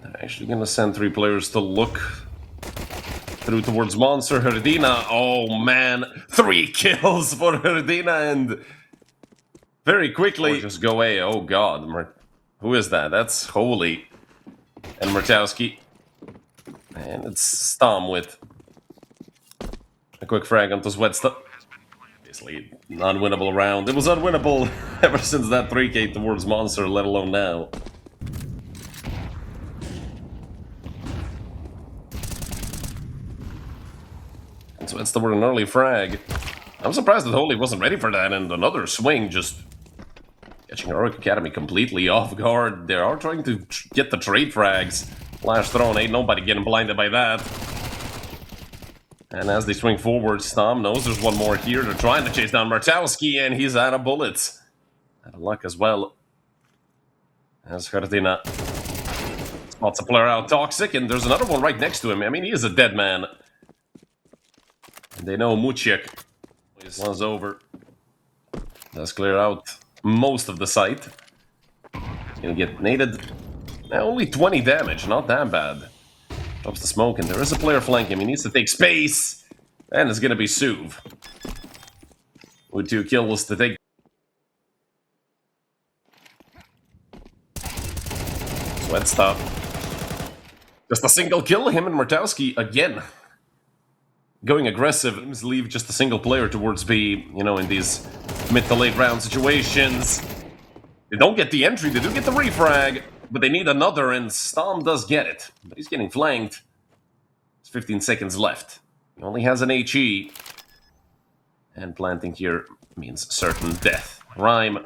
They're actually gonna send 3 players to look through towards Monster. HiGHLiGHTS, oh man, 3 kills for HiGHLiGHTS, and very quickly just go away. Oh god, who is that? That's Holy and Martowski. And it's Stom with a quick frag onto Sweatstuff. Basically, an unwinnable round. It was unwinnable ever since that 3K towards Monster, let alone now. And Sweatstuff with an early frag. I'm surprised that Holy wasn't ready for that, and another swing just catching Heroic Academy completely off guard. They are trying to get the trade frags. Flash thrown, ain't nobody getting blinded by that. And as they swing forward, Stom knows there's one more here. They're trying to chase down Martowski, and he's out of bullets. Out of luck as well. As HiGHLiGHTS spots a player out Toxic, and there's another one right next to him. I mean, he is a dead man. And they know Muciek is over. Does clear out most of the site. He's gonna get naded. Only 20 damage, not that bad. Drops the smoke, and there is a player flanking him. He needs to take space. And it's gonna be Suv with 2 kills to take. Sweatstuff. Just a single kill, him and Martowski again. Going aggressive, leave just a single player towards B, you know, in these mid to late round situations. They don't get the entry, they do get the refrag, but they need another, and Stom does get it. But he's getting flanked. There's 15 seconds left. He only has an HE. And planting here means certain death. Rhyme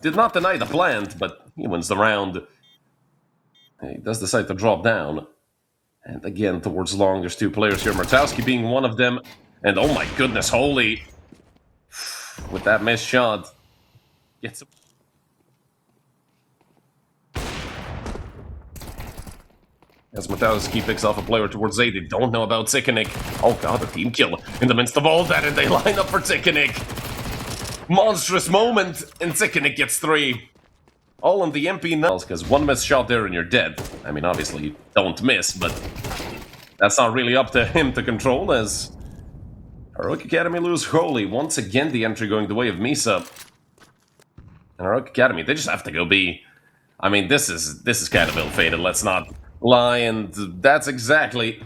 did not deny the plant, but he wins the round. He does decide to drop down. And again, towards long, there's 2 players here. Martowski being one of them. And oh my goodness, Holy. With that missed shot. Gets... As Martowski picks off a player towards A, they don't know about Tsikkanik. Oh god, a team kill in the midst of all that, and they line up for Tsikkanik. Monstrous moment, and Tsikkanik gets 3. All on the MP now, because 1 missed shot there and you're dead. I mean, obviously, you don't miss, but that's not really up to him to control, as Heroic Academy lose Holy. Once again, the entry going the way of Misa. And Heroic Academy, they just have to go B. I mean, this is kind of ill-fated, let's not lie, and that's exactly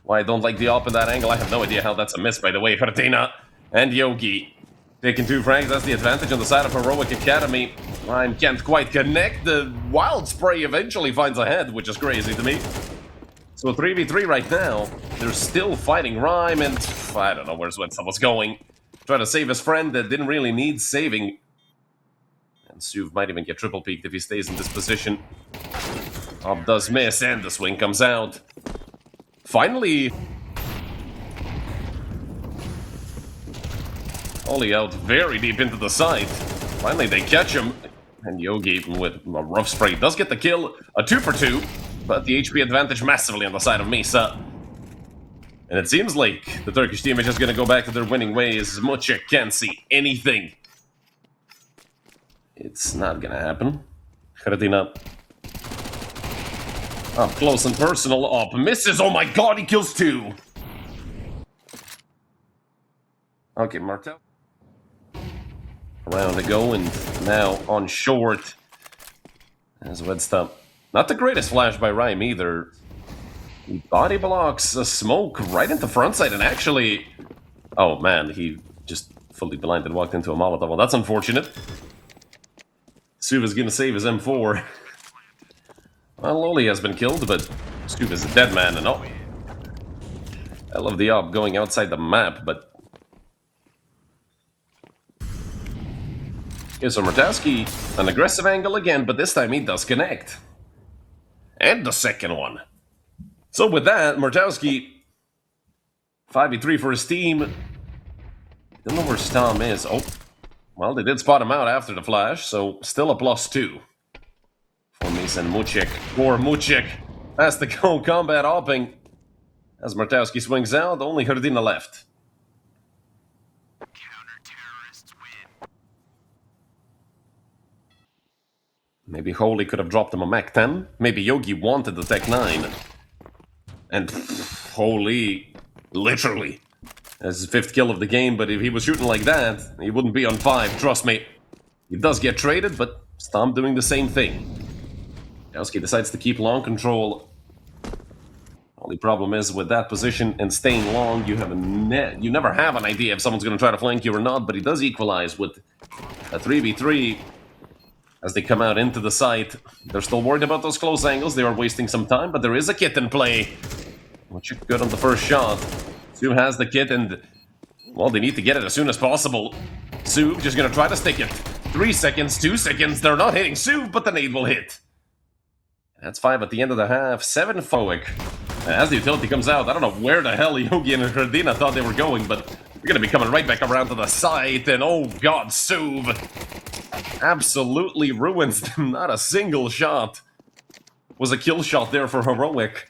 why I don't like the op in that angle. I have no idea how that's a miss, by the way. HiGHLiGHTS and Yogi taking 2 frags. That's the advantage on the side of Heroic Academy. Rhyme can't quite connect. The Wild Spray eventually finds a head, which is crazy to me. So 3v3 right now. They're still fighting Rhyme, and I don't know where Sweatstuff was going. Trying to save his friend that didn't really need saving. And Suv might even get triple peeked if he stays in this position. Op does miss, and the swing comes out. Finally, Holy out very deep into the site. Finally, they catch him. And Yogi, with a rough spray, does get the kill. A 2 for 2, but the HP advantage massively on the side of Misa. And it seems like the Turkish team is just gonna go back to their winning ways. Muciek can't see anything. It's not gonna happen. HiGHLiGHTS. Up close and personal. Op misses. Oh my god, he kills 2. Okay, Martel. Around to go, and now on short. As Wedstop. Not the greatest flash by Rhyme either. He body blocks a smoke right into frontside, and actually... Oh man, he just fully blinded and walked into a Molotov. Well, that's unfortunate. Suv is gonna save his M4. Well, Loli has been killed, but Suv is a dead man, and oh... I love the op going outside the map, but... Okay, so Martowski, an aggressive angle again, but this time he does connect. And the second one. So with that, Martowski, 5v3 for his team. Don't know where Stom is. Oh, well, they did spot him out after the flash, so still a +2. For Misa and Muciek. For Muciek has to go combat opping. As Martowski swings out, only HiGHLiGHTS left. Maybe Holy could have dropped him a Mach 10. Maybe Yogi wanted the Tech 9. And Holy, literally, has his 5th kill of the game, but if he was shooting like that, he wouldn't be on 5, trust me. He does get traded, but Stomp doing the same thing. Yowski decides to keep long control. Only problem is, with that position and staying long, you never have an idea if someone's going to try to flank you or not, but he does equalize with a 3v3 as they come out into the site. They're still worried about those close angles. They are wasting some time, but there is a kit in play. Which is good on the first shot. Su has the kit, and, well, they need to get it as soon as possible. Su just going to try to stick it. 3 seconds, 2 seconds. They're not hitting Su, but the nade will hit. That's 5 at the end of the half. 7 Foic. As the utility comes out, I don't know where the hell Yogi and HiGHLiGHTS thought they were going, but we're going to be coming right back around to the site, and oh god, Suv absolutely ruins them. Not a single shot was a kill shot there for Heroic.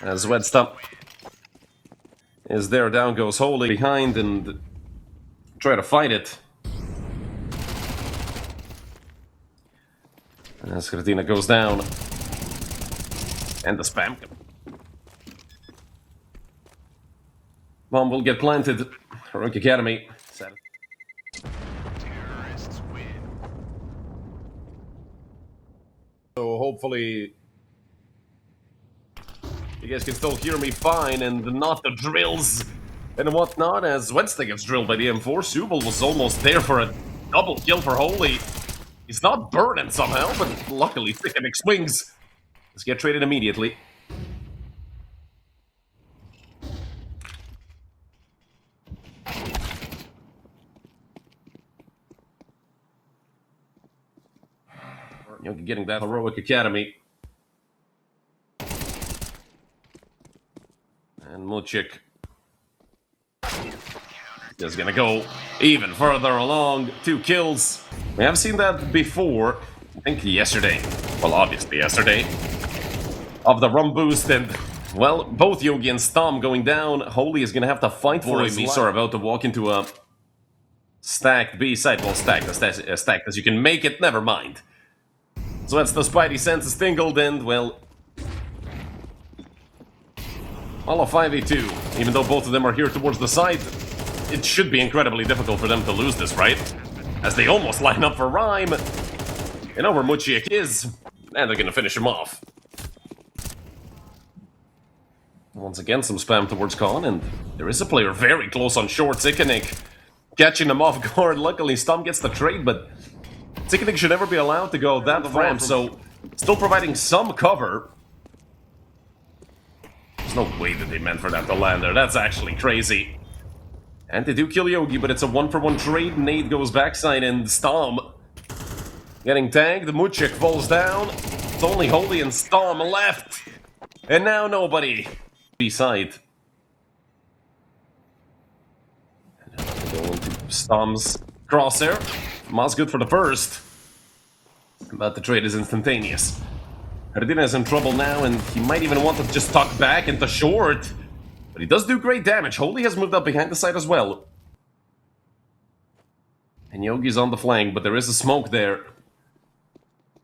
As Wedstop is there, down goes Holy behind and try to fight it. As HiGHLiGHTS goes down. And the spam. Bomb will get planted. Heroic Academy. Terrorists win. So hopefully you guys can still hear me fine and not the drills and whatnot, as Wednesday gets drilled by the M4. Subel was almost there for a double kill for Holy. He's not burning somehow, but luckily Thickening swings. Let's get traded immediately. Yogi getting that Heroic Academy. And Muchik is gonna go even further along. 2 kills. We have seen that before. I think yesterday. Well, obviously yesterday. Of the rum boost, and, well, both Yogi and Stom going down. Holy is gonna have to fight for his life. Misa are about to walk into a stacked B side. Well, stacked as you can make it. Never mind. So that's the Spidey senses tingled, and, well, all of 5v2. Even though both of them are here towards the side, it should be incredibly difficult for them to lose this, right? As they almost line up for Rhyme. You know where Muchiak is, and they're gonna finish him off. Once again, some spam towards Khan, and there is a player very close on short. Zikanik catching him off guard. Luckily, Stom gets the trade, but Zikanik should never be allowed to go that ramp, so still providing some cover. There's no way that they meant for that to land there. That's actually crazy. And they do kill Yogi, but it's a 1-for-1 trade. Nade goes backside, and Stom getting tagged. Muchik falls down. It's only Holy and Stom left. And now nobody. B-side. And now they go into Stom's crosshair. Ma's good for the first. But the trade is instantaneous. HiGHLiGHTS is in trouble now, and he might even want to just tuck back into short. But he does do great damage. Holy has moved up behind the side as well. And Yogi's on the flank, but there is a smoke there.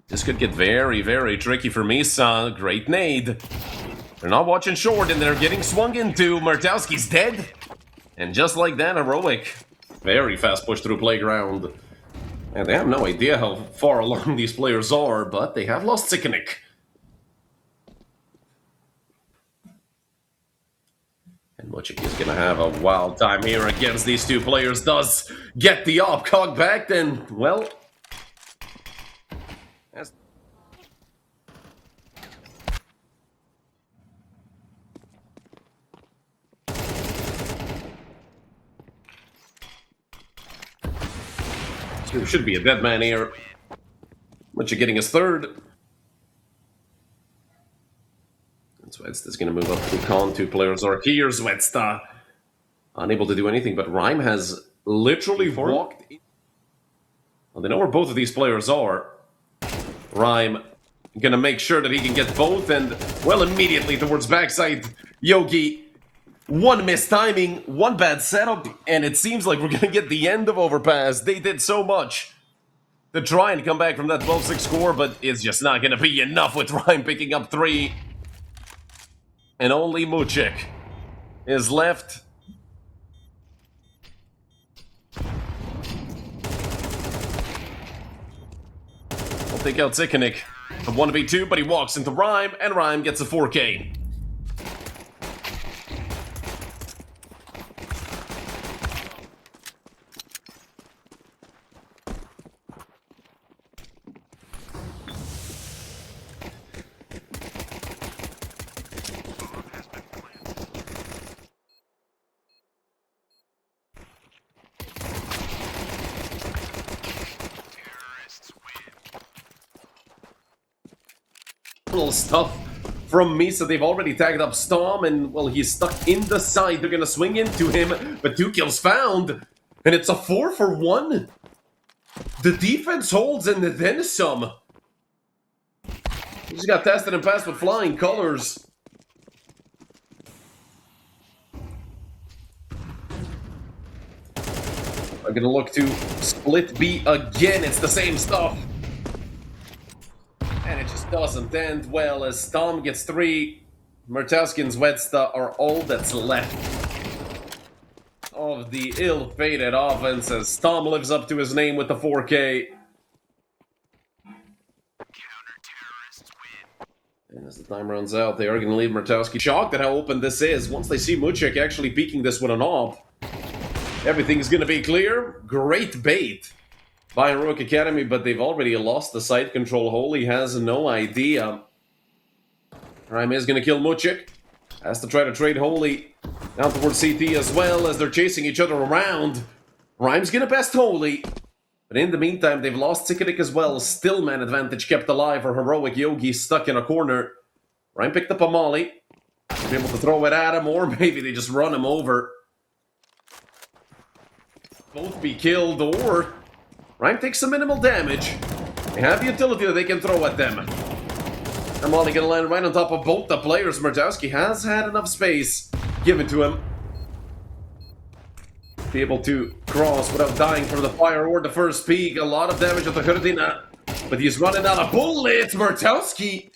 This could get very, very tricky for Misa. Great nade. They're not watching short, and they're getting swung into. Martowski's dead. And just like that, Heroic. Very fast push through playground. And they have no idea how far along these players are, but they have lost Zikanik. And Muchik is gonna have a wild time here against these two players. Does get the op cog back, then, well... There should be a dead man here. Muchik getting his third. Zwedsta's gonna move up to Khan. 2 players are here. Zwedsta unable to do anything, but Rhyme has literally walked in. Well, they know where both of these players are. Rhyme gonna make sure that he can get both, and, well, immediately towards backside, Yogi One mistiming, one bad setup, and it seems like we're gonna get the end of Overpass. They did so much to try and come back from that 12-6 score, but it's just not gonna be enough with Rhyme picking up 3. And only Muchik is left. We'll take out Zikanik. A 1v2, but he walks into Rhyme, and Rhyme gets a 4K. Little stuff from Misa. They've already tagged up Storm, and well, he's stuck in the side. They're gonna swing into him, but 2 kills found, and it's a 4-for-1. The defense holds, and then some. He just got tested and passed with flying colors. I'm gonna look to split B again. It's the same stuff. And it just doesn't end well as Storm gets 3. Murtowski and Zwedsta are all that's left of the ill-fated offense as Storm lives up to his name with the 4K. And as the time runs out, they are going to leave Murtowski shocked at how open this is. Once they see Muchik actually peeking this with an AWP, everything's going to be clear. Great bait by Heroic Academy, but they've already lost the side control. Holy has no idea. Rhyme is going to kill Muchik. Has to try to trade Holy down towards CT as well as they're chasing each other around. Rhyme's going to best Holy. But in the meantime, they've lost Zikanik as well. Still man advantage kept alive for Heroic. Yogi stuck in a corner. Rhyme picked up a molly. Be able to throw it at him, or maybe they just run him over. Both be killed, or Rhyme takes some minimal damage. They have the utility that they can throw at them. And molly gonna land right on top of both the players. Murtowski has had enough space given to him. Be able to cross without dying from the fire or the first peak. A lot of damage at the Herdina, but he's running out of bullets. Murtowski,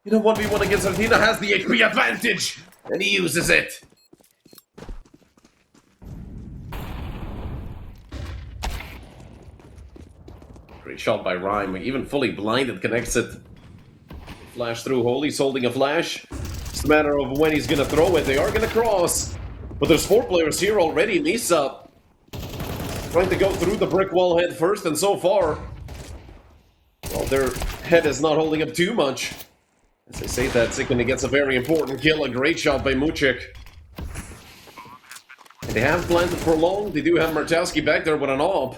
you know, 1v1 against Herdina, has the HP advantage, and he uses it. Great shot by Rhyme. Even fully blinded connects it. Flash through Holy. He's holding a flash. It's a matter of when he's gonna throw it. They are gonna cross. But there's 4 players here already. Misa trying to go through the brick wall head first, and so far, well, their head is not holding up too much. As I say that, Zikanik gets a very important kill. A great shot by Muchik. And they have planted for long. They do have Murtowski back there with an AWP.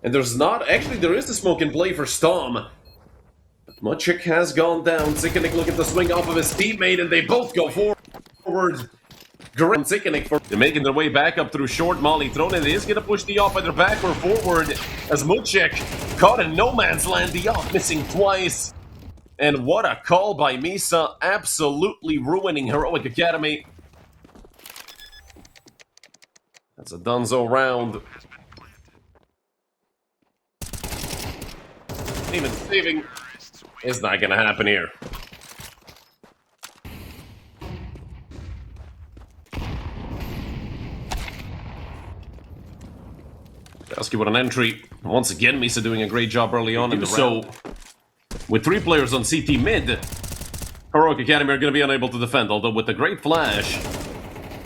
And there's not... Actually, there is the smoke in play for Storm. But Muchik has gone down. Zikanik looking to swing off of his teammate, and they both go forward. Great Zikanik for... They're making their way back up through short molly thrown, and it is going to push the AWP either back or forward as Muchik caught in no man's land. The AWP missing twice. And what a call by Misa, absolutely ruining Heroic Academy. That's a donezo round. Even saving is not going to happen here. Murtowski with an entry. Once again, Misa doing a great job early on in the round. With 3 players on CT mid, Heroic Academy are going to be unable to defend, although with the great flash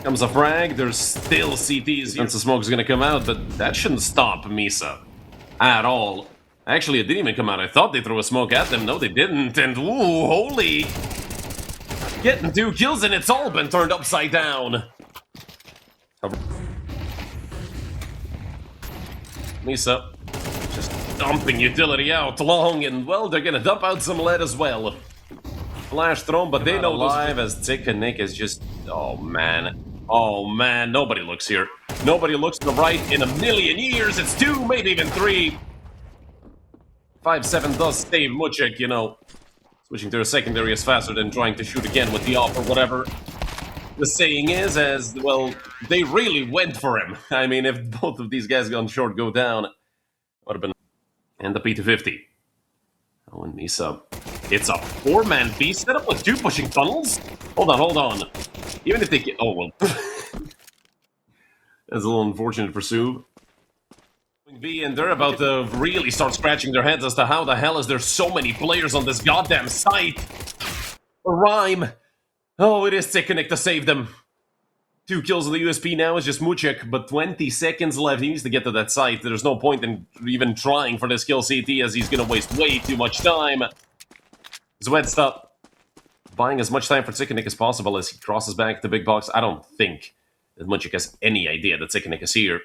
comes a frag. There's still CTs here. Once the smoke is going to come out, but that shouldn't stop Misa at all. Actually, it didn't even come out. I thought they threw a smoke at them. No, they didn't. And ooh, Holy getting 2 kills, and it's all been turned upside down. Misa just dumping utility out long, and well, they're gonna dump out some lead as well. Flash thrown, but they know live as Zikanik is just... Oh man, nobody looks here. Nobody looks to the right in a million years. It's 2, maybe even 3. 5-7 does save Muchik, you know. Switching to a secondary is faster than trying to shoot again with the AWP or whatever. the saying is, as well, they really went for him. I mean, if both of these guys gone short go down, would have been. And the P250. Oh, and Misa. It's a four-man B setup with two pushing funnels? Hold on. Even if they get... Oh, well. That's a little unfortunate for Sue. B, and they're about to really start scratching their heads as to how the hell is there so many players on this goddamn site. Rhyme. Oh, it is Sickenik to save them. 2 kills on the USP now is just Muchek, but 20 seconds left. He needs to get to that site. There's no point in even trying for this kill CT as he's going to waste way too much time. Zwedsta buying as much time for Sickenik as possible as he crosses back the big box. I don't think that Muchek has any idea that Sickenik is here.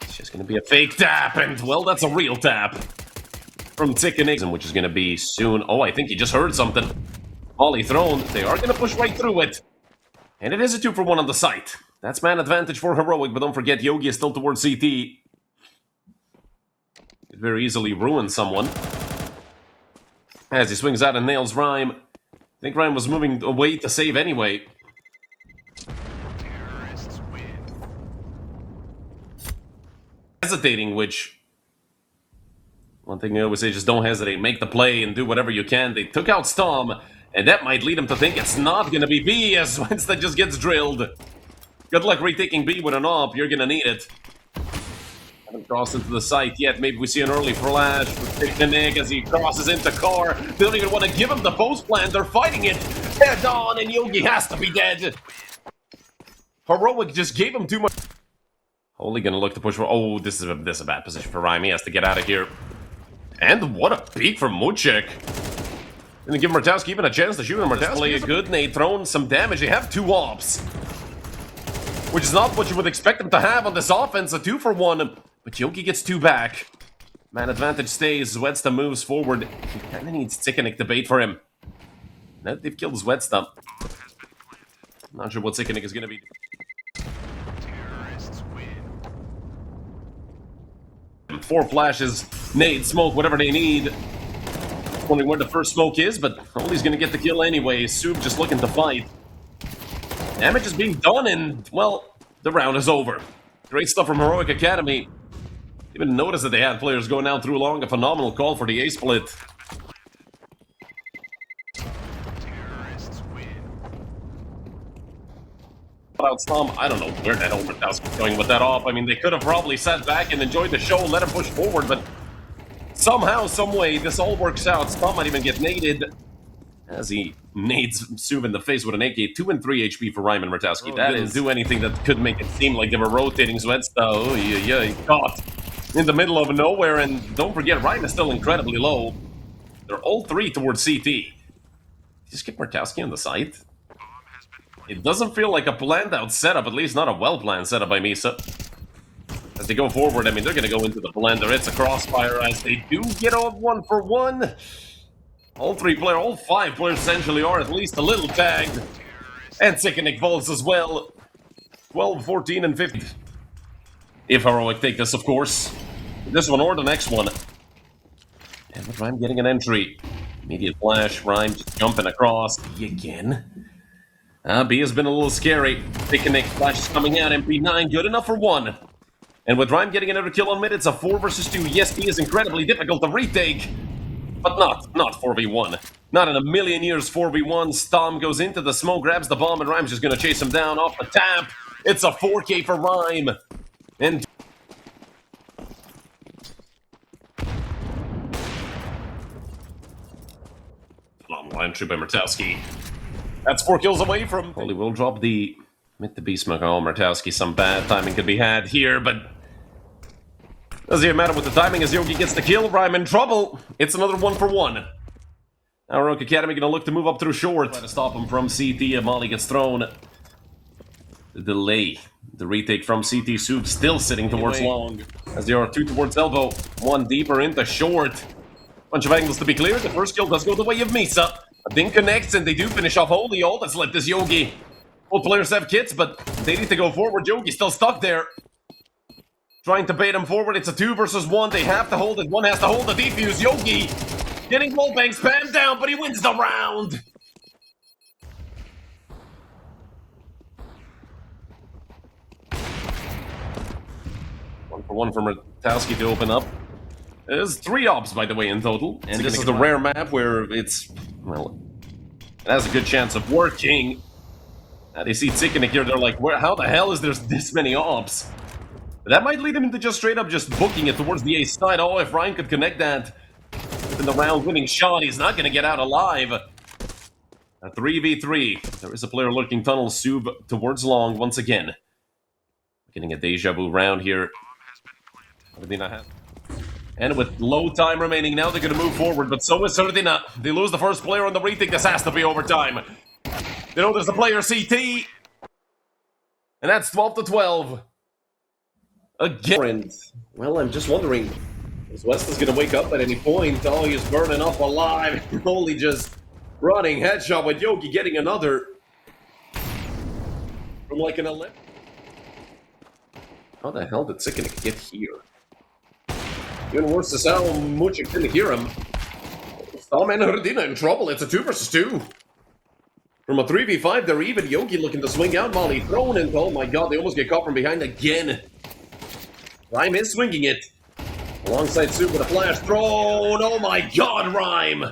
It's just going to be a fake tap, and, well, that's a real tap from Sickenik, which is going to be soon. Oh, I think he just heard something. Volley thrown. They are going to push right through it. And it is a 2-for-1 on the site. That's man advantage for Heroic, but don't forget Yogi is still towards CT. Could very easily ruin someone. As he swings out and nails Rhyme. I think Rhyme was moving away to save anyway. Hesitating, which... One thing I always say, just don't hesitate. Make the play and do whatever you can. They took out Storm. And that might lead him to think it's not going to be B as Winston just gets drilled. Good luck retaking B with an AWP. You're going to need it. Haven't crossed into the site yet. Maybe we see an early flash with Sickenik as he crosses into car. They don't even want to give him the post plan. They're fighting it head on, and Yogi has to be dead. Heroic just gave him too much. Holy going to look to push for... Oh, this is a bad position for Rhyme. He has to get out of here. And what a peek from Muchek. Didn't give Martowski even a chance to shoot him. Martowski play a good nade, thrown some damage. They have 2 AWPs, which is not what you would expect them to have on this offense. A 2-for-1, but Yogi gets 2 back. Man advantage stays. Zwedsta moves forward. He kind of needs Sickenik to bait for him. Now they've killed Zwedsta. Not sure what Sickenik is going to be. Four flashes, nade, smoke, whatever they need. Wondering where the first smoke is, but Holy's gonna get the kill anyway. Sub just looking to fight. Damage is being done, and, well, the round is over. Great stuff from Heroic Academy. Even notice that they had players going down through long. A phenomenal call for the A split. About Stom, I don't know where that Overhouse was going with that off. I mean, they could have probably sat back and enjoyed the show and let him push forward, but somehow, someway, this all works out. Stom might even get naded as he nades Suv in the face with an AK. 2 and 3 HP for Ryman Martowski. Oh, that didn't do anything that could make it seem like they were rotating Zwedsta. Oh, yeah, caught in the middle of nowhere. And don't forget, Ryman is still incredibly low. They're all 3 towards CT. Just get Martowski on the site. It doesn't feel like a planned-out setup, at least not a well-planned setup by Misa. As they go forward, I mean, they're going to go into the blender. It's a crossfire as they do get a 1-for-1. All 5 players essentially are at least a little tagged. And Sickenik falls as well. 12, 14, and 15. If Heroic take this, of course. This one or the next one. And with Rhyme getting an entry. Immediate flash, Rhyme just jumping across. B again. B has been a little scary. Sickenik flash is coming out. MP9 good enough for 1. And with Rhyme getting another kill on mid, it's a 4 versus 2. Yes, B is incredibly difficult to retake. But not 4v1. Not in a million years 4v1. Stom goes into the smoke, grabs the bomb, and Rhyme's just going to chase him down off the tap. It's a 4K for Rhyme. And phenomenal entry by Martowski. That's 4 kills away from... Holy will drop the mid to B smoke. Oh, Martowski, some bad timing could be had here, but... Doesn't even matter with the timing as Yogi gets the kill. Rhyme in trouble. It's another 1-for-1. Now Heroic Academy gonna look to move up through short. Try to stop him from CT. Molly gets thrown. The delay. The retake from CT. Soup still sitting towards long. As there are 2 towards elbow. 1 deeper into short. Bunch of angles to be cleared. The first kill does go the way of Misa. A ding connects and they do finish off Holy. All that's left is Yogi. Both players have kits, but they need to go forward. Yogi's still stuck there. Trying to bait him forward. It's a 2 versus 1. They have to hold it. One has to hold the defuse. Yogi getting wallbang spammed down, but he wins the round. for one from Murtowski to open up. There's 3 ops, by the way, in total. And this is the rare map where it's, well, it has a good chance of working. They see Tsikkenik here, they're like, how the hell is there this many ops? That might lead him into just straight up just booking it towards the A side. Oh, if Ryan could connect that in the round-winning shot, he's not going to get out alive. A 3v3. There is a player lurking tunnel. Sub towards long once again. Getting a deja vu round here. And with low time remaining, now they're going to move forward, but so is Sardina. They lose the first player on the retake. This has to be overtime. You know, there's the player CT. And that's 12-12. Again. Well, I'm just wondering, is West going to wake up at any point? Oh, he's burning up alive. Only just running headshot with Yogi getting another. From like an 11. How the hell did Tsikkenik get here? Even worse is how Muchik didn't hear him. Stam and Hrdina in trouble. It's a 2 versus 2. From a 3v5, they're even. Yogi looking to swing out. Molly thrown in. Oh my god, they almost get caught from behind again. Rhyme is swinging it. Alongside Soup with a flash thrown. Oh my god, Rhyme!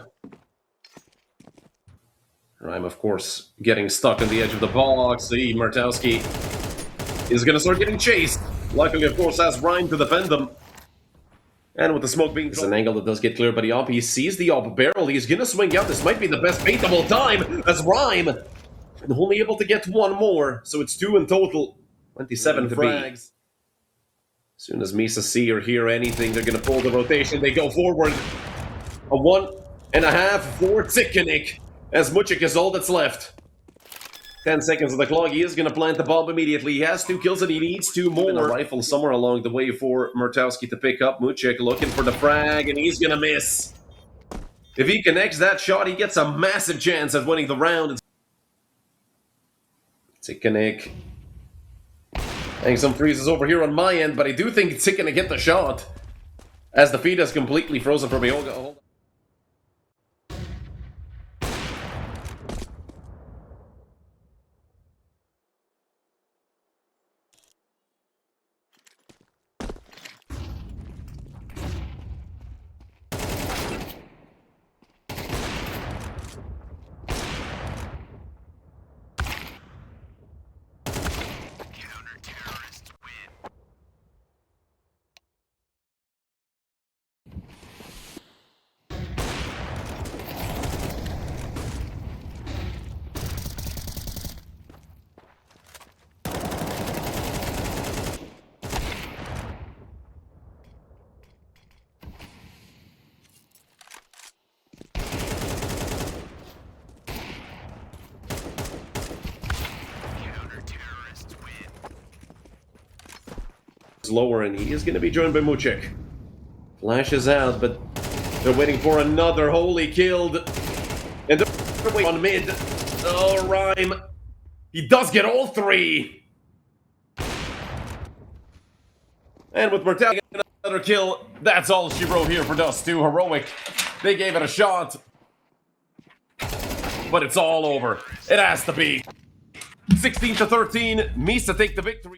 Rhyme, of course, getting stuck on the edge of the box. See, Murtowski is going to start getting chased. Luckily, of course, has Rhyme to defend them. And with the smoke being... It's an angle that does get cleared by the op. He sees the op barrel. He's going to swing out. This might be the best bait of all time as Rhyme. Only able to get 1 more. So it's 2 in total. 27 frags. As soon as Misa see or hear anything, they're going to pull the rotation. They go forward. A 1.5 for Tsikkenik. As Muchik is all that's left. 10 seconds of the clock. He is going to plant the bomb immediately. He has 2 kills and he needs 2 more. And a rifle somewhere along the way for Murtowski to pick up. Muchik looking for the frag and he's going to miss. If he connects that shot, he gets a massive chance at winning the round. Tsikkenik. Getting some freezes over here on my end, but I do think Tsikkenik hit the shot. As the feed is completely frozen from Yoga. Lower, and he is going to be joined by Muchik. Flashes out, but they're waiting for another. Holy killed. And they're on mid. Oh, Rhyme. He does get all 3. And with Murtowski another kill, that's all she wrote here for Dust 2. Heroic. They gave it a shot. But it's all over. It has to be. 16-13. Misa take the victory.